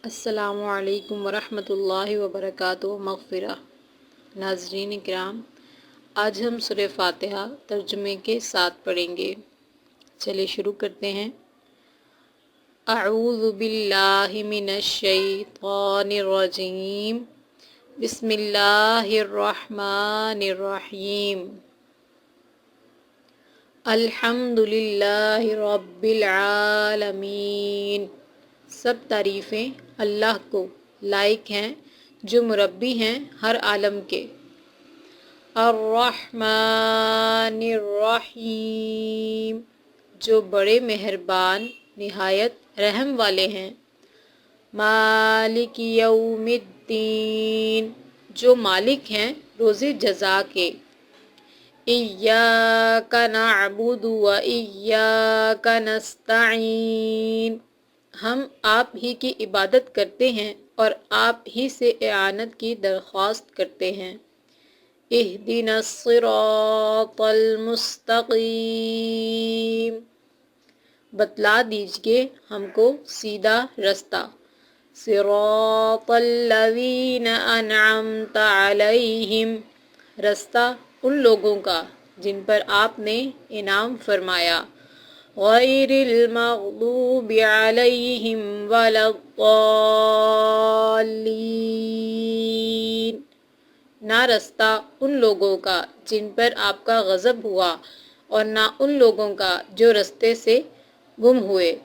السلام علیکم ورحمۃ اللہ وبرکاتہ مغفرہ۔ ناظرین اکرام، آج ہم سورہ فاتحہ ترجمے کے ساتھ پڑھیں گے۔ چلے شروع کرتے ہیں۔ اعوذ باللہ من الشیطان الرجیم، بسم اللہ الرحمن الرحیم۔ الحمد للہ رب العالمین۔ سب تعریفیں اللہ کو لائق ہیں جو مربی ہیں ہر عالم کے۔ الرحمن الرحیم، جو بڑے مہربان نہایت رحم والے ہیں۔ مالک یوم الدین، جو مالک ہیں روز جزا کے۔ ایاک نعبد و ایاک نستعین، ہم آپ ہی کی عبادت کرتے ہیں اور آپ ہی سے اعانت کی درخواست کرتے ہیں۔ اہدنا الصراط المستقیم، بتلا دیجئے ہم کو سیدھا رستہ۔ صراط الذین انعمت علیہم، رستہ ان لوگوں کا جن پر آپ نے انعام فرمایا۔ غیر المغضوب علیہم ولا الضالین، نہ رستہ ان لوگوں کا جن پر آپ کا غضب ہوا اور نہ ان لوگوں کا جو رستے سے گم ہوئے۔